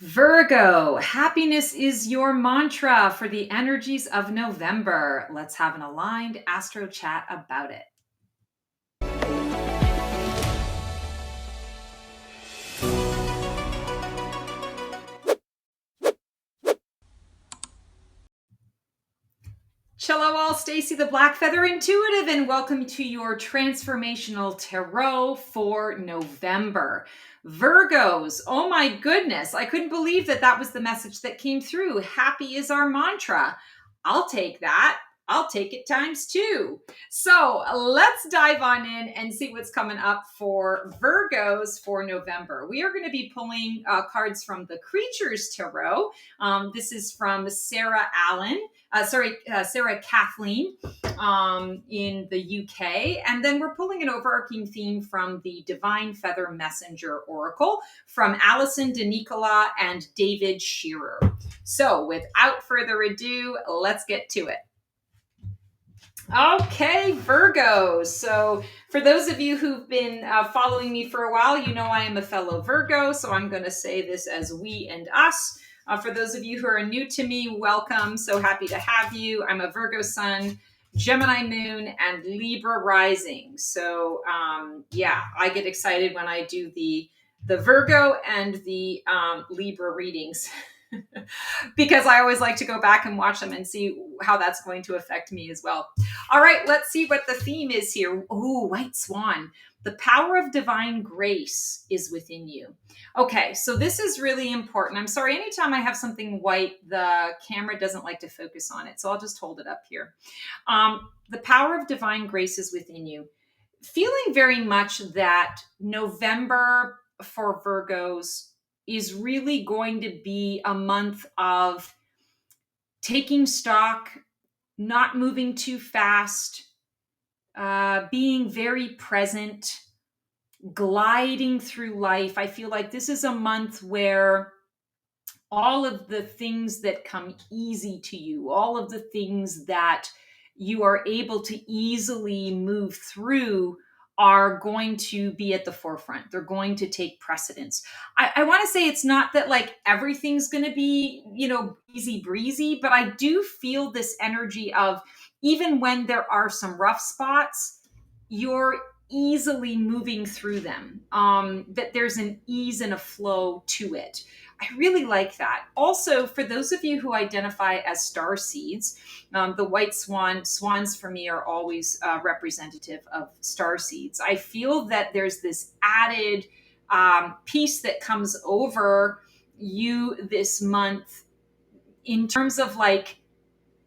Virgo, happiness is your mantra for the energies of November. Let's have an aligned astro chat about it. Hello all, Stacy the Black Feather Intuitive, and welcome to your Transformational Tarot for November. Virgos, oh my goodness, I couldn't believe that was the message that came through. Happy is our mantra. I'll take that. I'll take it times two. So let's dive on in and see what's coming up for Virgos for November. We are going to be pulling cards from the Creatures Tarot. This is from Sarah Allen. Sarah Kathleen in the UK. And then we're pulling an overarching theme from the Divine Feather Messenger Oracle from Alison DeNicola and David Shearer. So without further ado, let's get to it. Okay, Virgos. So for those of you who've been following me for a while, you know I am a fellow Virgo, so I'm going to say this as we and us. For those of you who are new to me, welcome. So happy to have you. I'm a Virgo sun, Gemini moon, and Libra rising. So I get excited when I do the Virgo and the Libra readings. Because I always like to go back and watch them and see how that's going to affect me as well. All right, let's see what the theme is here. Ooh, White Swan. The power of divine grace is within you. Okay, so this is really important. I'm sorry, anytime I have something white, the camera doesn't like to focus on it, so I'll just hold it up here. The power of divine grace is within you. Feeling very much that November for Virgos is really going to be a month of taking stock, not moving too fast, being very present, gliding through life. I feel like this is a month where all of the things that come easy to you, all of the things that you are able to easily move through are going to be at the forefront. They're going to take precedence. I want to say it's not that like everything's going to be, easy breezy, but I do feel this energy of even when there are some rough spots, you're easily moving through them. That there's an ease and a flow to it. I really like that. Also, for those of you who identify as star seeds, the white swans for me are always representative of star seeds. I feel that there's this added piece that comes over you this month in terms of like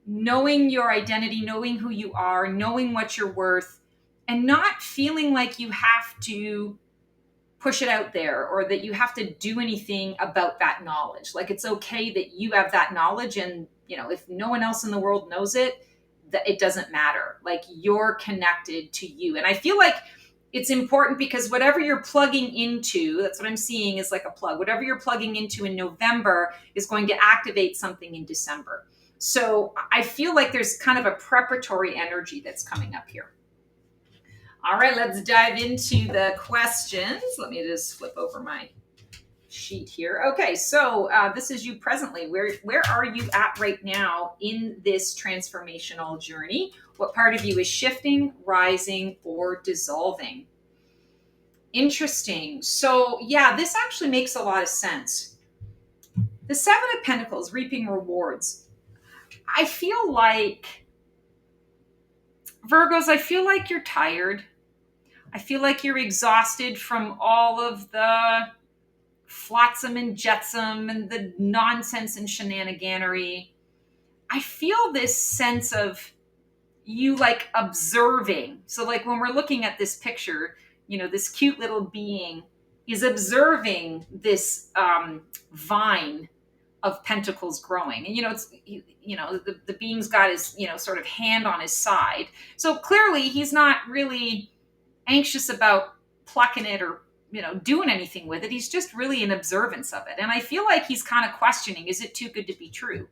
knowing your identity, knowing who you are, knowing what you're worth, and not feeling like you have to push it out there or that you have to do anything about that knowledge. Like it's okay that you have that knowledge, and if no one else in the world knows it, that it doesn't matter. Like you're connected to you. And I feel like it's important because whatever you're plugging into, that's what I'm seeing is like a plug. Whatever you're plugging into in November is going to activate something in December. So I feel like there's kind of a preparatory energy that's coming up here. All right, let's dive into the questions. Let me just flip over my sheet here. Okay, so this is you presently. Where are you at right now in this transformational journey? What part of you is shifting, rising, or dissolving? Interesting. So yeah, this actually makes a lot of sense. The Seven of Pentacles, reaping rewards. I feel like, Virgos, I feel like you're tired. I feel like you're exhausted from all of the flotsam and jetsam and the nonsense and shenaniganery. I feel this sense of you like observing. So like when we're looking at this picture, this cute little being is observing this vine of pentacles growing. And it's the being's got his sort of hand on his side. So clearly he's not really anxious about plucking it or doing anything with it. He's just really in observance of it. And I feel like he's kind of questioning, is it too good to be true?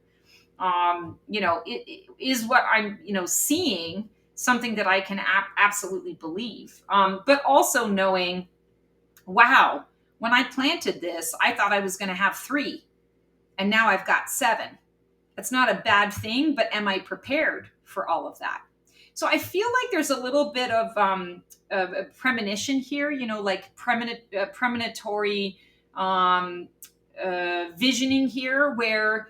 It is what I'm seeing something that I can absolutely believe, but also knowing, wow, when I planted this I thought I was going to have 3, And now I've got 7. That's not a bad thing, but am I prepared for all of that? So I feel like there's a little bit of a premonition here, like premonitory visioning here, where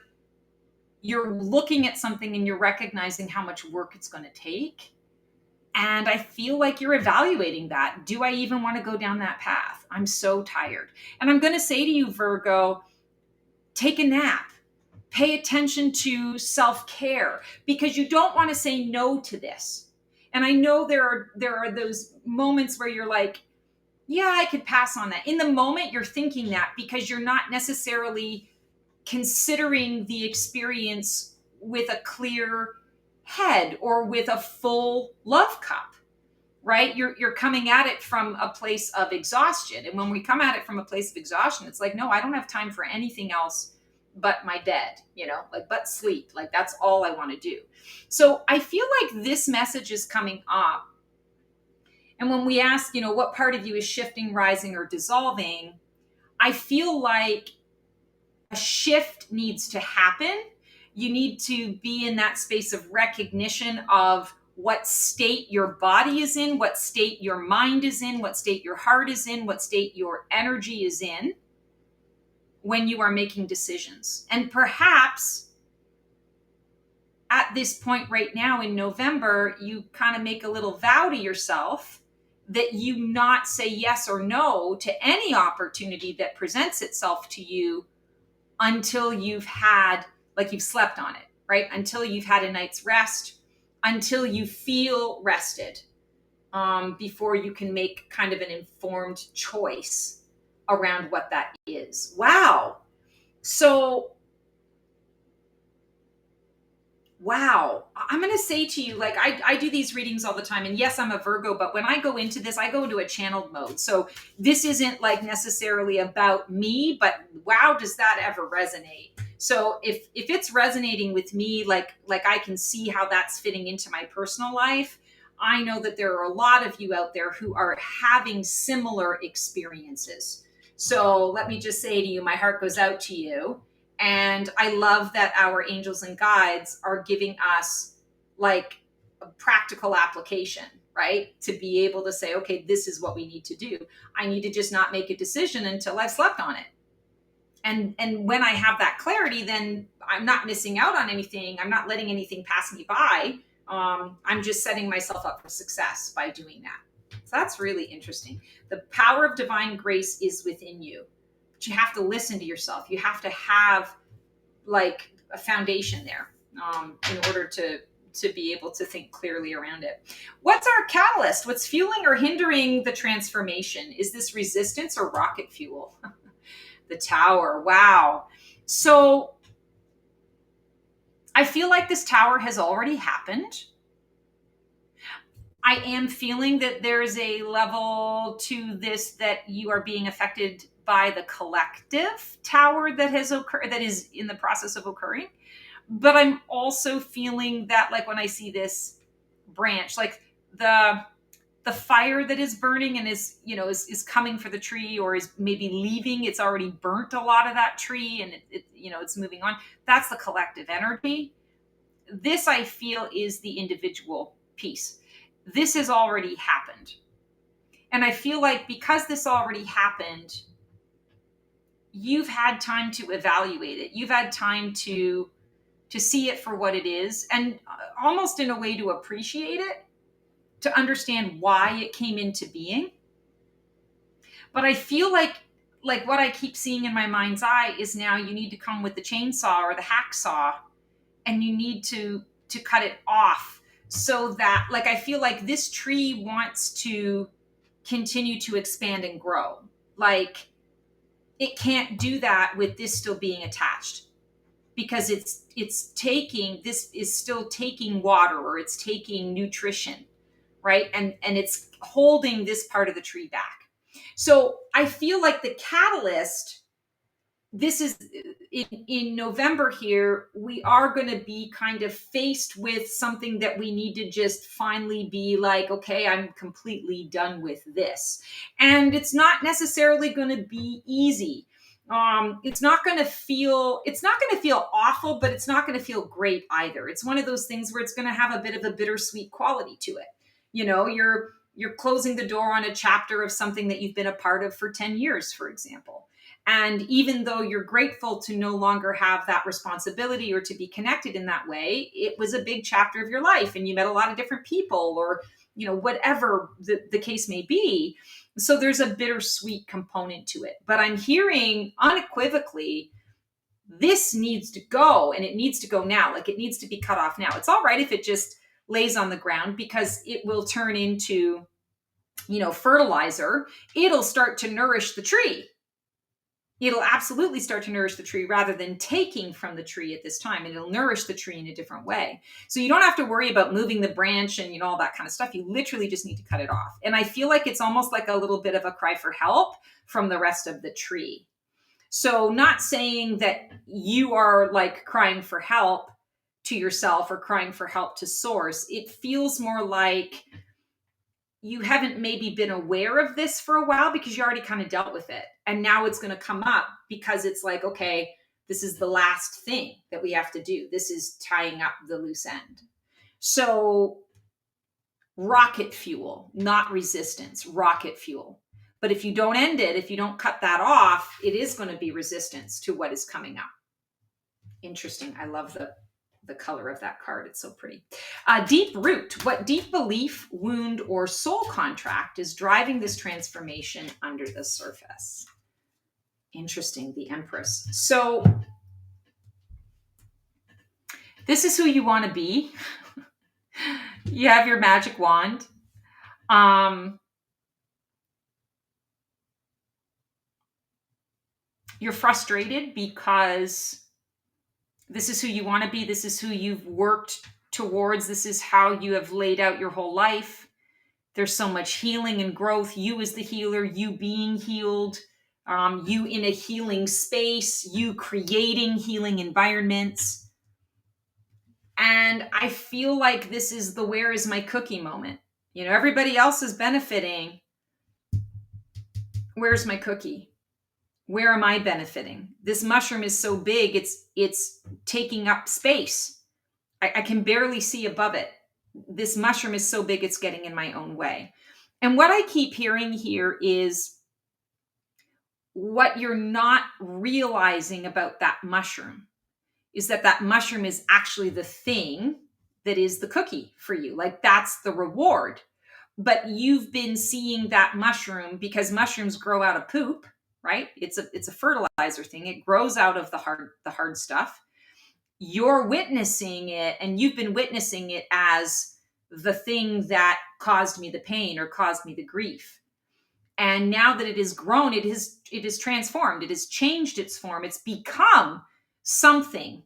you're looking at something and you're recognizing how much work it's going to take. And I feel like you're evaluating that. Do I even want to go down that path? I'm so tired. And I'm going to say to you, Virgo, take a nap. Pay attention to self-care, because you don't want to say no to this. And I know there are those moments where you're like, yeah, I could pass on that. In the moment, you're thinking that because you're not necessarily considering the experience with a clear head or with a full love cup, right? You're coming at it from a place of exhaustion. And when we come at it from a place of exhaustion, it's like, no, I don't have time for anything else but my bed, like but sleep. Like that's all I want to do. So I feel like this message is coming up. And when we ask, what part of you is shifting, rising, or dissolving, I feel like a shift needs to happen. You need to be in that space of recognition of what state your body is in, what state your mind is in, what state your heart is in, what state your energy is in when you are making decisions. And perhaps at this point right now in November, you kind of make a little vow to yourself that you not say yes or no to any opportunity that presents itself to you until you've slept on it, right? Until you've had a night's rest, until you feel rested, before you can make kind of an informed choice around what that is. Wow. So, wow. I'm going to say to you, like, I do these readings all the time. And yes, I'm a Virgo, but when I go into this, I go into a channeled mode. So this isn't like necessarily about me, but wow, does that ever resonate? So if it's resonating with me, like I can see how that's fitting into my personal life. I know that there are a lot of you out there who are having similar experiences. So let me just say to you, my heart goes out to you. And I love that our angels and guides are giving us like a practical application, right? To be able to say, okay, this is what we need to do. I need to just not make a decision until I've slept on it. And when I have that clarity, then I'm not missing out on anything. I'm not letting anything pass me by. I'm just setting myself up for success by doing that. So that's really interesting. The power of divine grace is within you. But you have to listen to yourself. You have to have like a foundation there, in order to be able to think clearly around it. What's our catalyst? What's fueling or hindering the transformation? Is this resistance or rocket fuel? The Tower. Wow. So I feel like this Tower has already happened. I am feeling that there is a level to this that you are being affected by the collective Tower that has occurred, that is in the process of occurring. But I'm also feeling that, like, when I see this branch, like the fire that is burning and is coming for the tree, or is maybe leaving, it's already burnt a lot of that tree, and it's moving on. That's the collective energy. This, I feel, is the individual piece. This has already happened. And I feel like because this already happened, you've had time to evaluate it. You've had time to see it for what it is, and almost in a way to appreciate it, to understand why it came into being. But I feel like what I keep seeing in my mind's eye is now you need to come with the chainsaw or the hacksaw, and you need to cut it off, so that, like, I feel like this tree wants to continue to expand and grow. Like, it can't do that with this still being attached, because this is still taking water, or it's taking nutrition, right? And it's holding this part of the tree back. So I feel like the catalyst, this is in November here, we are going to be kind of faced with something that we need to just finally be like, okay, I'm completely done with this. And it's not necessarily going to be easy. It's not going to feel awful, but it's not going to feel great either. It's one of those things where it's going to have a bit of a bittersweet quality to it. You're closing the door on a chapter of something that you've been a part of for 10 years, for example. And even though you're grateful to no longer have that responsibility or to be connected in that way, it was a big chapter of your life and you met a lot of different people, or whatever the case may be. So there's a bittersweet component to it. But I'm hearing unequivocally, this needs to go, and it needs to go now. Like, it needs to be cut off now. It's all right if it just lays on the ground, because it will turn into, fertilizer. It'll start to nourish the tree. It'll absolutely start to nourish the tree rather than taking from the tree at this time. And it'll nourish the tree in a different way. So you don't have to worry about moving the branch and, all that kind of stuff. You literally just need to cut it off. And I feel like it's almost like a little bit of a cry for help from the rest of the tree. So not saying that you are like crying for help to yourself or crying for help to source. It feels more like you haven't maybe been aware of this for a while because you already kind of dealt with it. And now it's going to come up because it's like, okay, this is the last thing that we have to do. This is tying up the loose end. So rocket fuel, not resistance, rocket fuel. But if you don't end it, if you don't cut that off, it is going to be resistance to what is coming up. Interesting. I love the color of that card. It's so pretty. Deep root. What deep belief, wound, or soul contract is driving this transformation under the surface? Interesting. The Empress. So this is who you want to be. You have your magic wand. You're frustrated because this is who you want to be. This is who you've worked towards. This is how you have laid out your whole life. There's so much healing and growth. You as the healer, you being healed, you in a healing space, you creating healing environments. And I feel like this is the where is my cookie moment. Everybody else is benefiting. Where's my cookie? Where am I benefiting? This mushroom is so big, it's taking up space. I can barely see above it. This mushroom is so big, it's getting in my own way. And what I keep hearing here is what you're not realizing about that mushroom is that mushroom is actually the thing that is the cookie for you. Like, that's the reward. But you've been seeing that mushroom because mushrooms grow out of poop. Right? It's a fertilizer thing. It grows out of the hard stuff. You're witnessing it, and you've been witnessing it as the thing that caused me the pain or caused me the grief. And now that it has grown, it is transformed. It has changed its form. It's become something.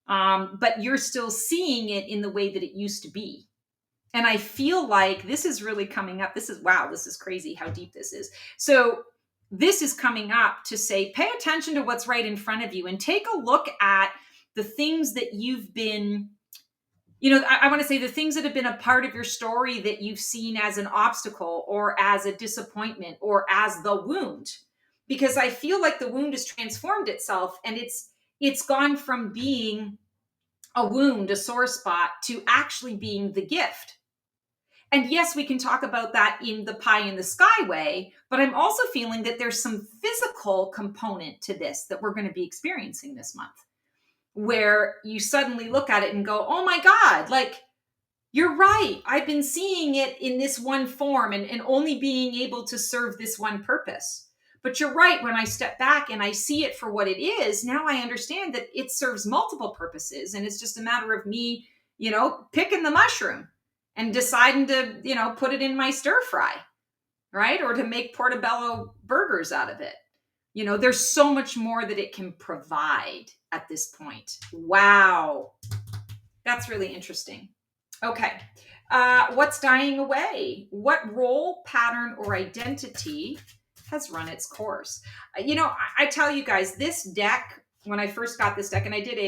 But you're still seeing it in the way that it used to be. And I feel like this is really coming up. This is crazy how deep this is. So this is coming up to say, pay attention to what's right in front of you and take a look at the things that you've been, I want to say the things that have been a part of your story that you've seen as an obstacle or as a disappointment or as the wound. Because I feel like the wound has transformed itself, and it's gone from being a wound, a sore spot, to actually being the gift. And yes, we can talk about that in the pie in the sky way, but I'm also feeling that there's some physical component to this that we're going to be experiencing this month, where you suddenly look at it and go, oh my God, like, you're right. I've been seeing it in this one form and only being able to serve this one purpose. But you're right. When I step back and I see it for what it is, now I understand that it serves multiple purposes. And it's just a matter of me, picking the mushroom and deciding to, put it in my stir fry, right? Or to make portobello burgers out of it. There's so much more that it can provide at this point. Wow. That's really interesting. Okay. What's dying away? What role, pattern, or identity has run its course? I tell you guys, this deck, when I first got this deck, and I did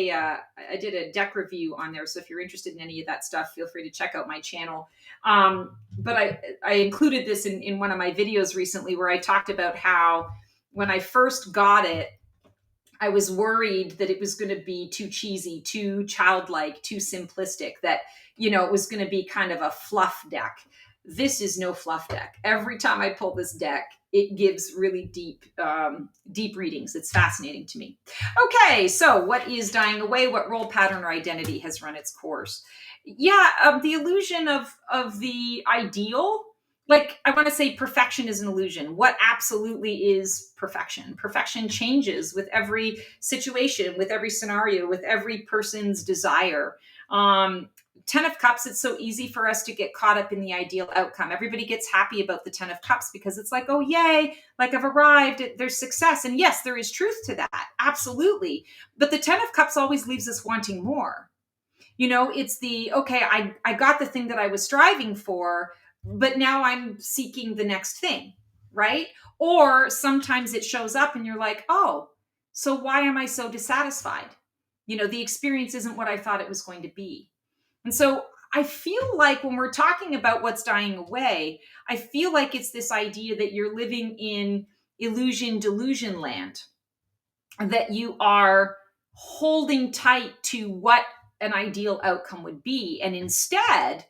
a deck review on there. So if you're interested in any of that stuff, feel free to check out my channel. But I included this in one of my videos recently where I talked about how when I first got it, I was worried that it was going to be too cheesy, too childlike, too simplistic, that, it was going to be kind of a fluff deck. This is no fluff deck. Every time I pull this deck, it gives really deep readings. It's fascinating to me. Okay, so what is dying away? What role pattern or identity has run its course? Yeah, the illusion of the ideal. Like, I want to say perfection is an illusion. What absolutely is perfection? Perfection changes with every situation, with every scenario, with every person's desire. um 10 of Cups, it's so easy for us to get caught up in the ideal outcome. Everybody gets happy about the 10 of Cups because it's like, oh yay, like I've arrived, there's success. And yes, there is truth to that, absolutely. But the 10 of Cups always leaves us wanting more. It's the, okay, I got the thing that I was striving for, but now I'm seeking the next thing, right? Or sometimes it shows up and you're like, oh, so why am I so dissatisfied? The experience isn't what I thought it was going to be. And so I feel like when we're talking about what's dying away, I feel like it's this idea that you're living in illusion delusion land, that you are holding tight to what an ideal outcome would be. And instead,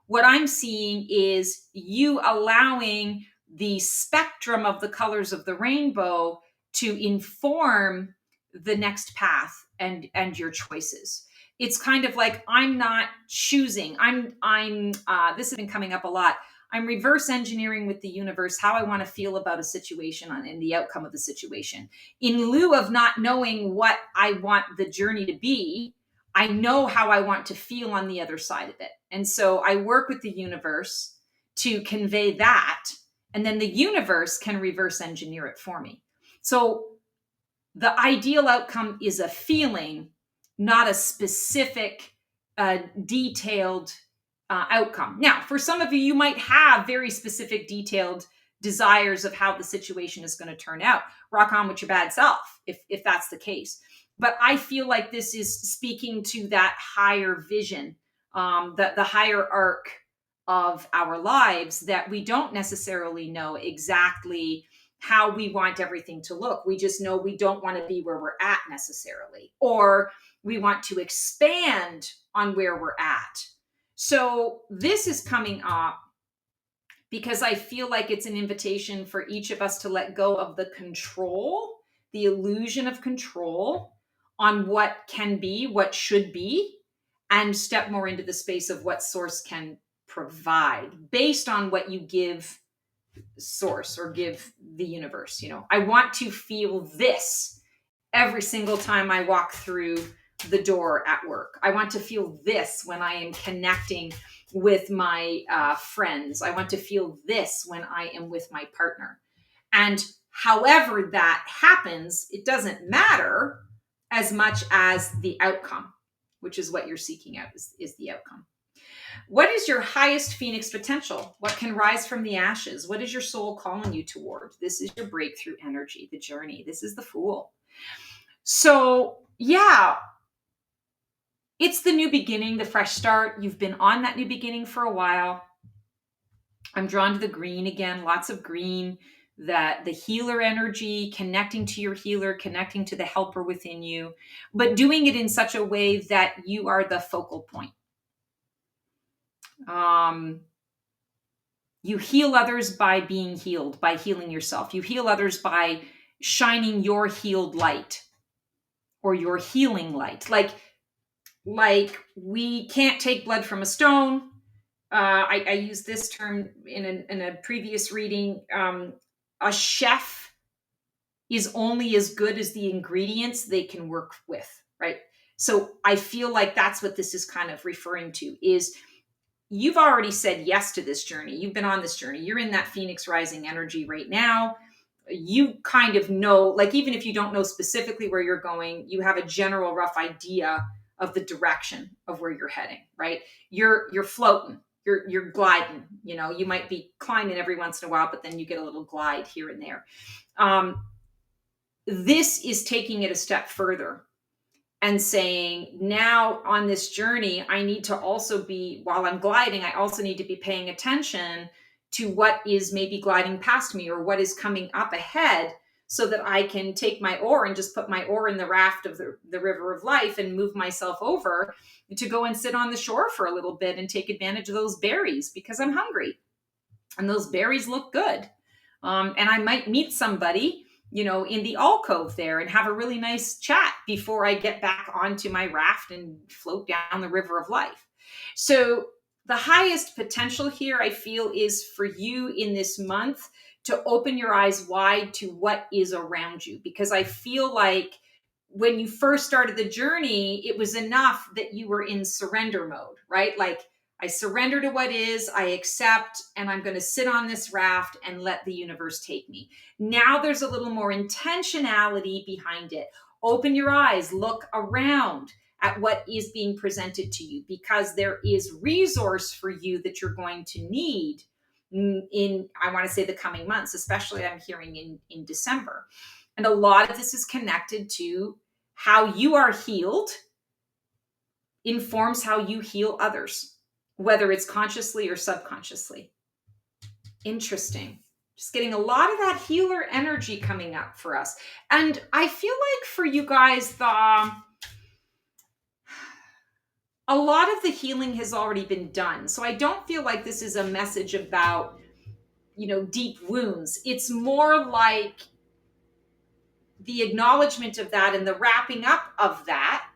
what I'm seeing is you allowing the spectrum of the colors of the rainbow to inform the next path and your choices. It's kind of like, I'm not choosing. I'm this has been coming up a lot. I'm reverse engineering with the universe how I want to feel about a situation and the outcome of the situation. In lieu of not knowing what I want the journey to be, I know how I want to feel on the other side of it. And so I work with the universe to convey that. And then the universe can reverse engineer it for me. So the ideal outcome is a feeling, not a specific, detailed outcome. Now, for some of you, you might have very specific, detailed desires of how the situation is going to turn out. Rock on with your bad self, if that's the case. But I feel like this is speaking to that higher vision, the higher arc of our lives, that we don't necessarily know exactly how we want everything to look. We just know we don't want to be where we're at necessarily, or we want to expand on where we're at. So this is coming up because I feel like it's an invitation for each of us to let go of the control, the illusion of control on what can be, what should be, and step more into the space of what source can provide based on what you give source or give the universe. I want to feel this every single time I walk through the door at work. I want to feel this when I am connecting with my friends. I want to feel this when I am with my partner. And however that happens, it doesn't matter as much as the outcome, which is what you're seeking out, is the outcome. What is your highest phoenix potential? What can rise from the ashes? What is your soul calling you toward? This is your breakthrough energy, the journey. This is the Fool. So, yeah, it's the new beginning, the fresh start. You've been on that new beginning for a while. I'm drawn to the green again, lots of green, that the healer energy, connecting to your healer, connecting to the helper within you, but doing it in such a way that you are the focal point. You heal others by being healed, by healing yourself. You heal others by shining your healed light or your healing light. Like we can't take blood from a stone. I used this term in a previous reading. A chef is only as good as the ingredients they can work with, right? So I feel like that's what this is kind of referring to, is you've already said yes to this journey. You've been on this journey. You're in that Phoenix rising energy right now. You kind of know, like, even if you don't know specifically where you're going, you have a general rough idea of the direction of where you're heading, right? You're floating, you're gliding. You might be climbing every once in a while, but then you get a little glide here and there. This is taking it a step further and saying, now on this journey, I need to also be, while I'm gliding, I also need to be paying attention to what is maybe gliding past me or what is coming up ahead, so that I can take my oar and just put my oar in the raft of the river of life and move myself over to go and sit on the shore for a little bit and take advantage of those berries because I'm hungry and those berries look good. And I might meet somebody, in the alcove there and have a really nice chat before I get back onto my raft and float down the river of life. So the highest potential here, I feel, is for you in this month to open your eyes wide to what is around you. Because I feel like when you first started the journey, it was enough that you were in surrender mode, right? Like, I surrender to what is, I accept, and I'm going to sit on this raft and let the universe take me. Now there's a little more intentionality behind it. Open your eyes, look around at what is being presented to you, because there is resource for you that you're going to need in I want to say, the coming months, especially I'm hearing in December. And a lot of this is connected to how you are healed informs how you heal others, whether it's consciously or subconsciously. Interesting. Just getting a lot of that healer energy coming up for us. And I feel like for you guys, a lot of the healing has already been done. So I don't feel like this is a message about, deep wounds. It's more like the acknowledgement of that and the wrapping up of that,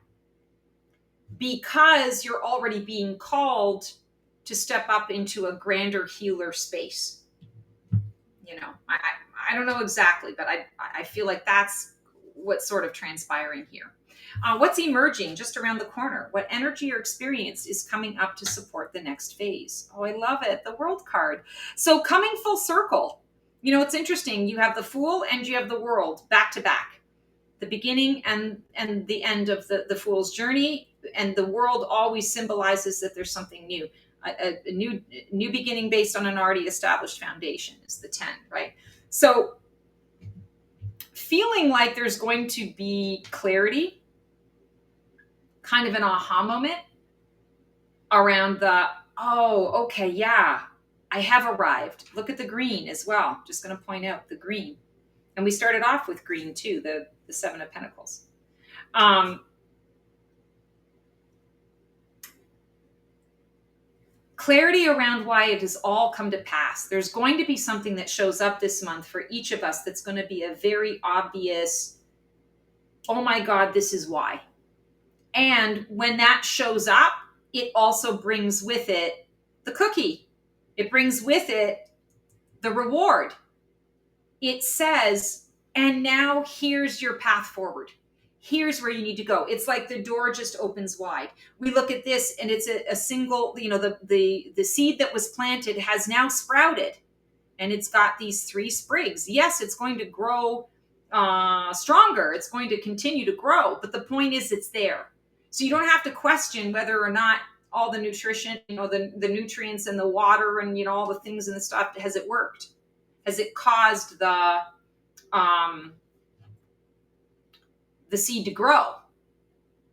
because you're already being called to step up into a grander healer space. I don't know exactly, but I feel like that's what's sort of transpiring here. What's emerging just around the corner? What energy or experience is coming up to support the next phase? Oh, I love it. The World card. So coming full circle. It's interesting. You have the Fool and you have the World back to back. The beginning and the end of the Fool's journey. And the World always symbolizes that there's something new. A new beginning based on an already established foundation is the 10, right? So feeling like there's going to be clarity, kind of an aha moment around oh, okay, yeah, I have arrived. Look at the green as well. Just going to point out the green. And we started off with green too, the Seven of Pentacles. Clarity around why it has all come to pass. There's going to be something that shows up this month for each of us that's going to be a very obvious, oh my God, this is why. And when that shows up, it also brings with it the cookie. It brings with it the reward. It says, and now here's your path forward. Here's where you need to go. It's like the door just opens wide. We look at this and it's a single, the seed that was planted has now sprouted and it's got these 3 sprigs. Yes, it's going to grow stronger. It's going to continue to grow, but the point is it's there. So you don't have to question whether or not all the nutrition, the nutrients and the water and, all the things and the stuff, has it worked? Has it caused the seed to grow?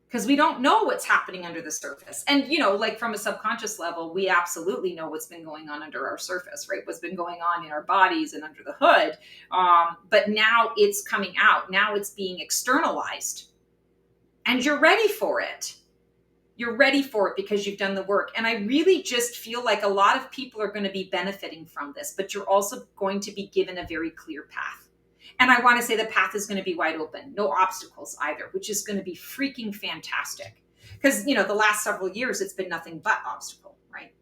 Because we don't know what's happening under the surface. And, like from a subconscious level, we absolutely know what's been going on under our surface, right? What's been going on in our bodies and under the hood. But now it's coming out. Now it's being externalized. And you're ready for it. You're ready for it because you've done the work. And I really just feel like a lot of people are going to be benefiting from this, but you're also going to be given a very clear path. And I want to say the path is going to be wide open, no obstacles either, which is going to be freaking fantastic. Because, the last several years, it's been nothing but obstacle, right?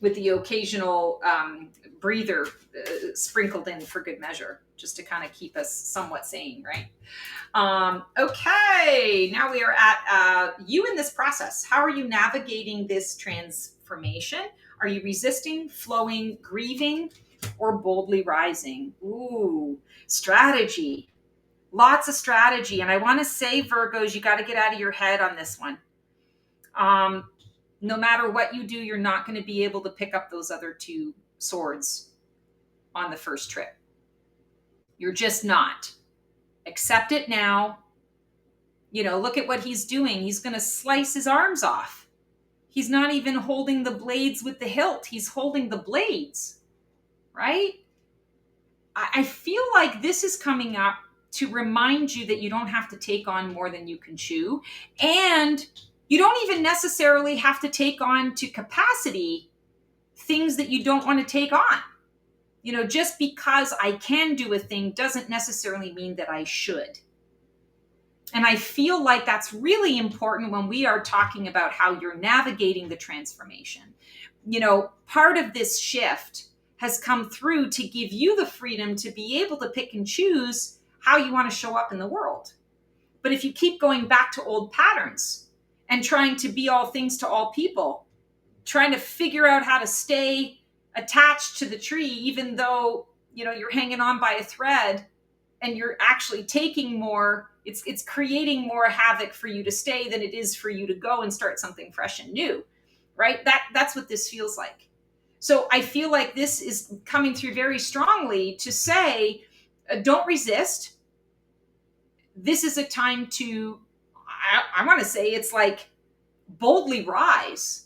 With the occasional breather sprinkled in for good measure, just to kind of keep us somewhat sane, right? Okay, now we are at you in this process. How are you navigating this transformation? Are you resisting, flowing, grieving, or boldly rising? Ooh, strategy. Lots of strategy. And I want to say, Virgos, you got to get out of your head on this one. No matter what you do, you're not going to be able to pick up those other 2 swords on the first trip. You're just not. Accept it now. Look at what he's doing. He's going to slice his arms off. He's not even holding the blades with the hilt. He's holding the blades, right? I feel like this is coming up to remind you that you don't have to take on more than you can chew. And you don't even necessarily have to take on to capacity things that you don't want to take on. Just because I can do a thing doesn't necessarily mean that I should. And I feel like that's really important when we are talking about how you're navigating the transformation. Part of this shift has come through to give you the freedom to be able to pick and choose how you want to show up in the world. But if you keep going back to old patterns and trying to be all things to all people, trying to figure out how to stay attached to the tree, even though, you're hanging on by a thread and you're actually taking more, it's creating more havoc for you to stay than it is for you to go and start something fresh and new, right? That's what this feels like. So I feel like this is coming through very strongly to say, don't resist. This is a time to, I want to say it's like boldly rise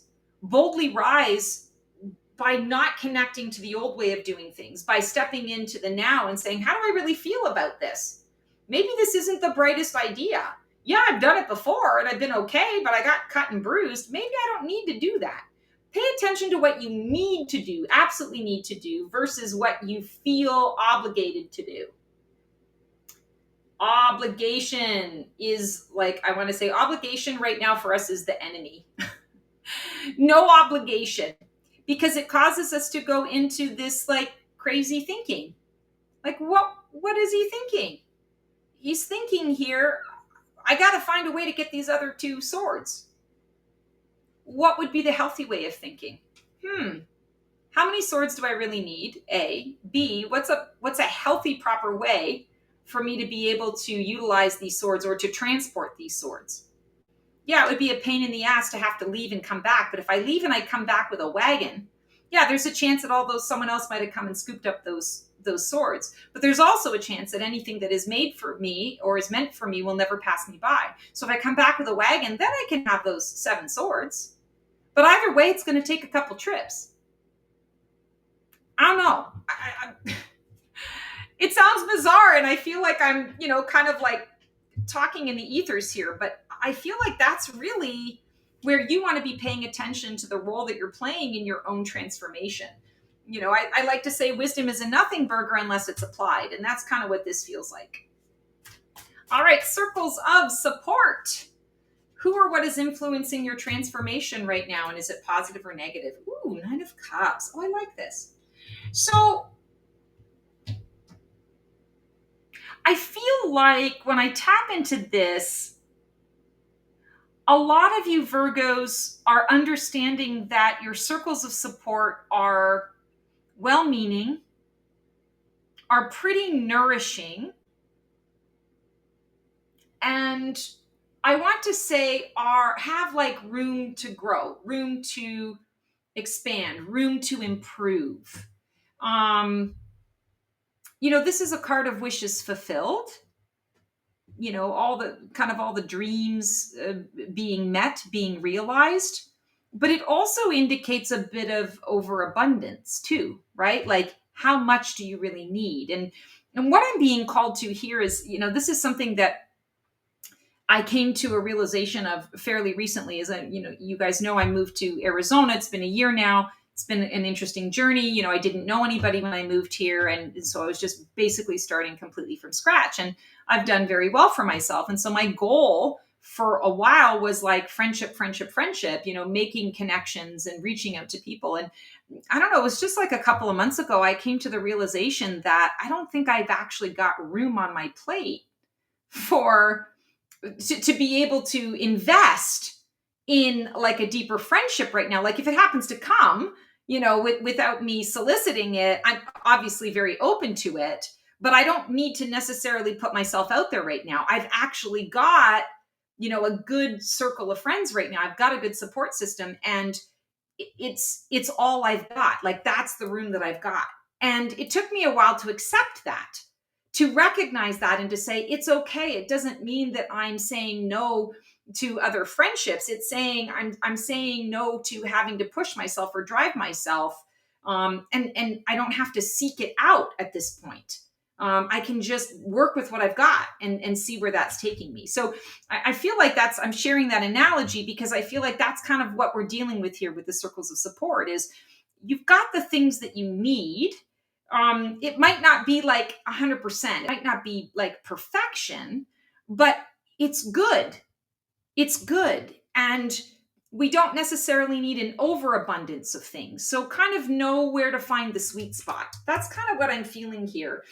by not connecting to the old way of doing things, by stepping into the now and saying, how do I really feel about this? Maybe this isn't the brightest idea. Yeah, I've done it before and I've been okay, but I got cut and bruised. Maybe I don't need to do that. Pay attention to what you need to do, absolutely need to do, versus what you feel obligated to do. Obligation is obligation right now for us is the enemy. No obligation, because it causes us to go into this crazy thinking. What is he thinking? He's thinking here, I got to find a way to get these other two swords. What would be the healthy way of thinking? How many swords do I really need? A. B, what's a healthy, proper way for me to be able to utilize these swords or to transport these swords? Yeah, it would be a pain in the ass to have to leave and come back. But if I leave and I come back with a wagon, yeah, there's a chance that someone else might have come and scooped up those swords. But there's also a chance that anything that is made for me or is meant for me will never pass me by. So if I come back with a wagon, then I can have those 7 swords. But either way, it's going to take a couple trips. I don't know. It sounds bizarre, and I feel like I'm, kind of like talking in the ethers here, but I feel like that's really where you want to be paying attention to the role that you're playing in your own transformation. I like to say wisdom is a nothing burger unless it's applied, and that's kind of what this feels like. All right, circles of support. Who or what is influencing your transformation right now, and is it positive or negative? Ooh, 9 of Cups. Oh, I like this. So I feel like when I tap into this, a lot of you Virgos are understanding that your circles of support are well-meaning, are pretty nourishing, and I want to say have room to grow, room to expand, room to improve. This is a card of wishes fulfilled. All the dreams being met, being realized. But it also indicates a bit of overabundance too, right? Like, how much do you really need? And what I'm being called to here is, this is something that I came to a realization of fairly recently. You guys know, I moved to Arizona. It's been a year now. It's been an interesting journey. I didn't know anybody when I moved here. And so I was just basically starting completely from scratch. And I've done very well for myself. And so my goal for a while was friendship, making connections and reaching out to people. And I don't know, it was just a couple of months ago, I came to the realization that I don't think I've actually got room on my plate to be able to invest in a deeper friendship right now. If it happens to come, without me soliciting it, I'm obviously very open to it, but I don't need to necessarily put myself out there right now. I've actually got, a good circle of friends right now. I've got a good support system, and it's all I've got. That's the room that I've got. And it took me a while to accept that, to recognize that, and to say, it's okay. It doesn't mean that I'm saying no to other friendships. It's saying I'm saying no to having to push myself or drive myself And I don't have to seek it out at this point. I can just work with what I've got and see where that's taking me. So I feel like I'm sharing that analogy because I feel like that's kind of what we're dealing with here with the circles of support is you've got the things that you need. It might not be like 100%. It might not be like perfection, but it's good. It's good. And we don't necessarily need an overabundance of things. So kind of know where to find the sweet spot. That's kind of what I'm feeling here.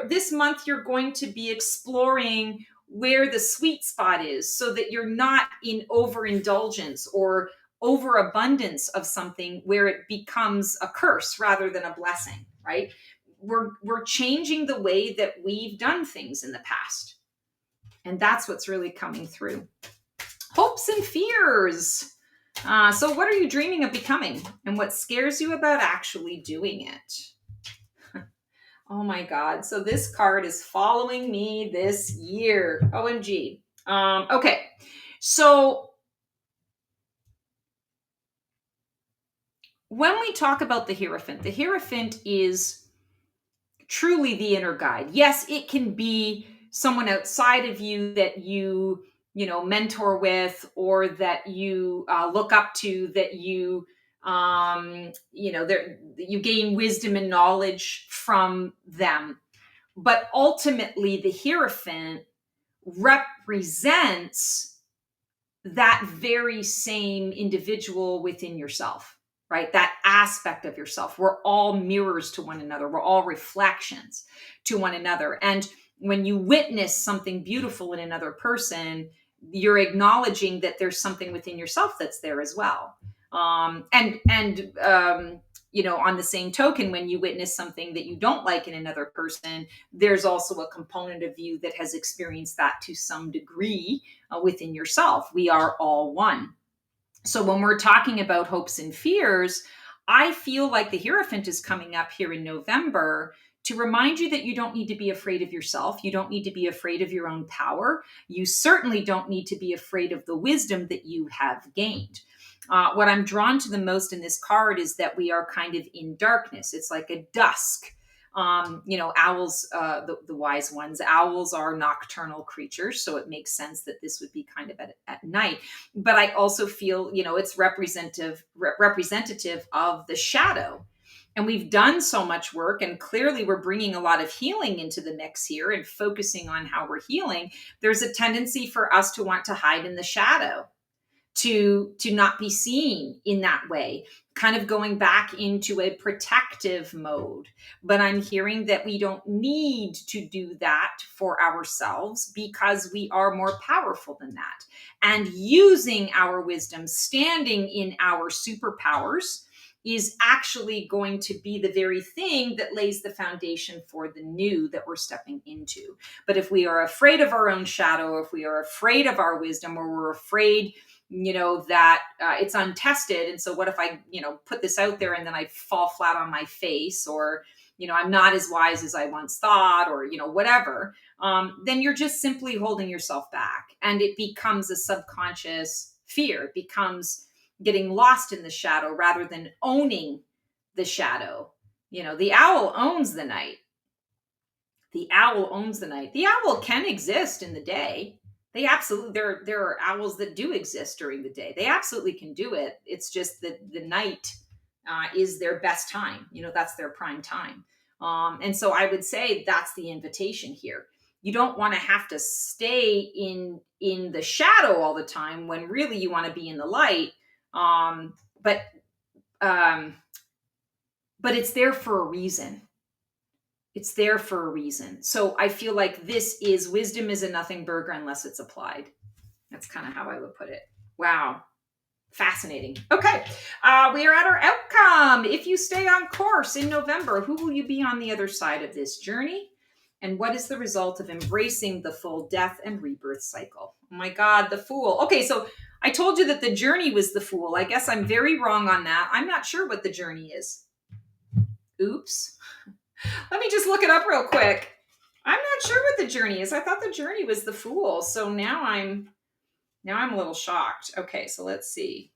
This month, you're going to be exploring where the sweet spot is so that you're not in overindulgence or overabundance of something where it becomes a curse rather than a blessing, right? We're changing the way that we've done things in the past. And that's what's really coming through. Hopes and fears. So what are you dreaming of becoming? And what scares you about actually doing it? Oh my God. So this card is following me this year. OMG. Okay. So when we talk about the Hierophant is truly the inner guide. Yes, it can be someone outside of you that you mentor with, or that you look up to, that you you gain wisdom and knowledge from them. But ultimately, the Hierophant represents that very same individual within yourself, right? That aspect of yourself. We're all mirrors to one another. We're all reflections to one another. And when you witness something beautiful in another person, you're acknowledging that there's something within yourself that's there as well. On the same token, when you witness something that you don't like in another person, there's also a component of you that has experienced that to some degree within yourself. We are all one. So when we're talking about hopes and fears, I feel like the Hierophant is coming up here in November to remind you that you don't need to be afraid of yourself. You don't need to be afraid of your own power. You certainly don't need to be afraid of the wisdom that you have gained. What I'm drawn to the most in this card is that we are kind of in darkness. It's like a dusk. Owls, the wise ones, owls are nocturnal creatures. So it makes sense that this would be kind of at night. But I also feel, it's representative of the shadow. And we've done so much work, and clearly we're bringing a lot of healing into the mix here and focusing on how we're healing. There's a tendency for us to want to hide in the shadow, to not be seen in that way, kind of going back into a protective mode. But I'm hearing that we don't need to do that for ourselves because we are more powerful than that. And using our wisdom, standing in our superpowers, is actually going to be the very thing that lays the foundation for the new that we're stepping into. But if we are afraid of our own shadow, if we are afraid of our wisdom, or we're afraid that it's untested, and so what if I put this out there and then I fall flat on my face, or I'm not as wise as I once thought, or whatever, then you're just simply holding yourself back, and it becomes a subconscious fear. It becomes getting lost in the shadow rather than owning the shadow. The owl owns the night. The owl owns the night. The owl can exist in the day. They absolutely, there are owls that do exist during the day. They absolutely can do it. It's just that the night is their best time. That's their prime time. And so I would say that's the invitation here. You don't want to have to stay in the shadow all the time when really you want to be in the light. But it's there for a reason. It's there for a reason. So I feel like wisdom is a nothing burger unless it's applied. That's kind of how I would put it. Wow. Fascinating. Okay. We are at our outcome. If you stay on course in November, who will you be on the other side of this journey? And what is the result of embracing the full death and rebirth cycle? Oh my God, the Fool. Okay, so I told you that the journey was the Fool. I guess I'm very wrong on that. I'm not sure what the journey is. Oops. Let me just look it up real quick. I'm not sure what the journey is. I thought the journey was the Fool. So now I'm a little shocked. Okay, so let's see.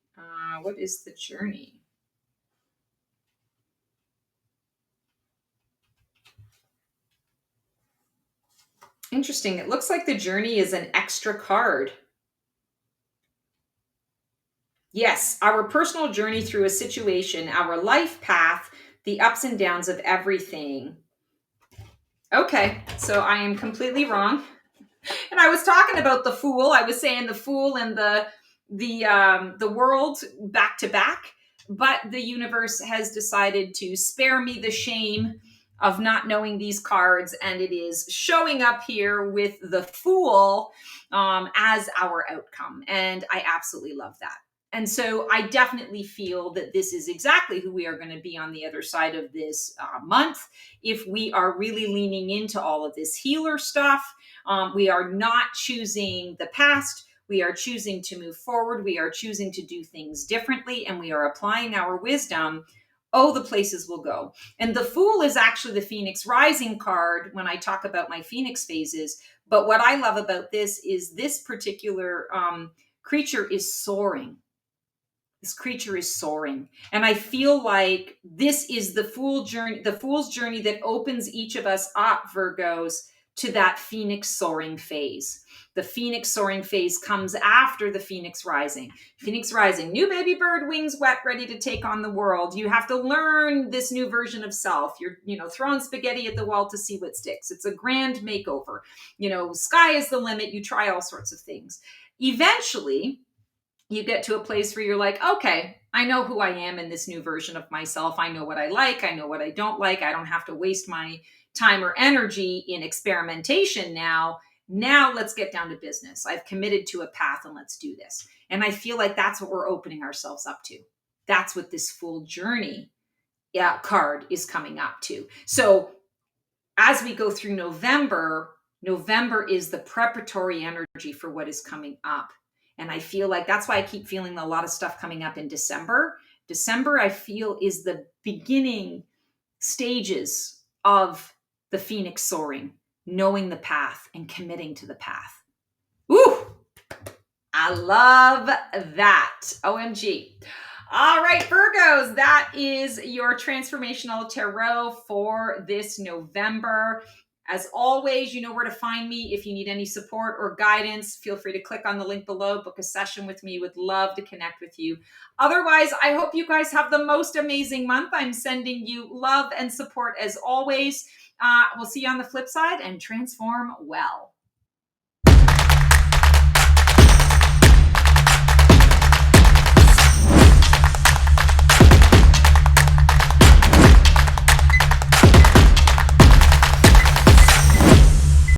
What is the journey? Interesting. It looks like the journey is an extra card. Yes, our personal journey through a situation, our life path, the ups and downs of everything. Okay, so I am completely wrong. And I was talking about the Fool. I was saying the Fool and the world back to back, but the universe has decided to spare me the shame of not knowing these cards, and it is showing up here with the Fool as our outcome, and I absolutely love that. And so I definitely feel that this is exactly who we are going to be on the other side of this month if we are really leaning into all of this healer stuff. We are not choosing the past. We are choosing to move forward. We are choosing to do things differently, and we are applying our wisdom. Oh, the places will go. And the Fool is actually the Phoenix Rising card when I talk about my Phoenix phases. But what I love about this is this particular creature is soaring. This creature is soaring. And I feel like this is the fool's journey that opens each of us up, Virgos, to that Phoenix soaring phase. The Phoenix soaring phase comes after the Phoenix rising. Phoenix rising, new baby bird, wings wet, ready to take on the world. You have to learn this new version of self. You're, throwing spaghetti at the wall to see what sticks. It's a grand makeover. Sky is the limit. You try all sorts of things. Eventually, you get to a place where you're like, okay, I know who I am in this new version of myself. I know what I like. I know what I don't like. I don't have to waste my time or energy in experimentation now. Now let's get down to business. I've committed to a path and let's do this. And I feel like that's what we're opening ourselves up to. That's what this Fool journey card is coming up to. So as we go through November is the preparatory energy for what is coming up. And I feel like that's why I keep feeling a lot of stuff coming up in December. December, I feel, is the beginning stages of the Phoenix soaring, knowing the path and committing to the path. Woo! I love that. OMG. All right, Virgos, that is your transformational tarot for this November. As always, you know where to find me. If you need any support or guidance, feel free to click on the link below, book a session with me. Would love to connect with you. Otherwise, I hope you guys have the most amazing month. I'm sending you love and support as always. We'll see you on the flip side, and transform well.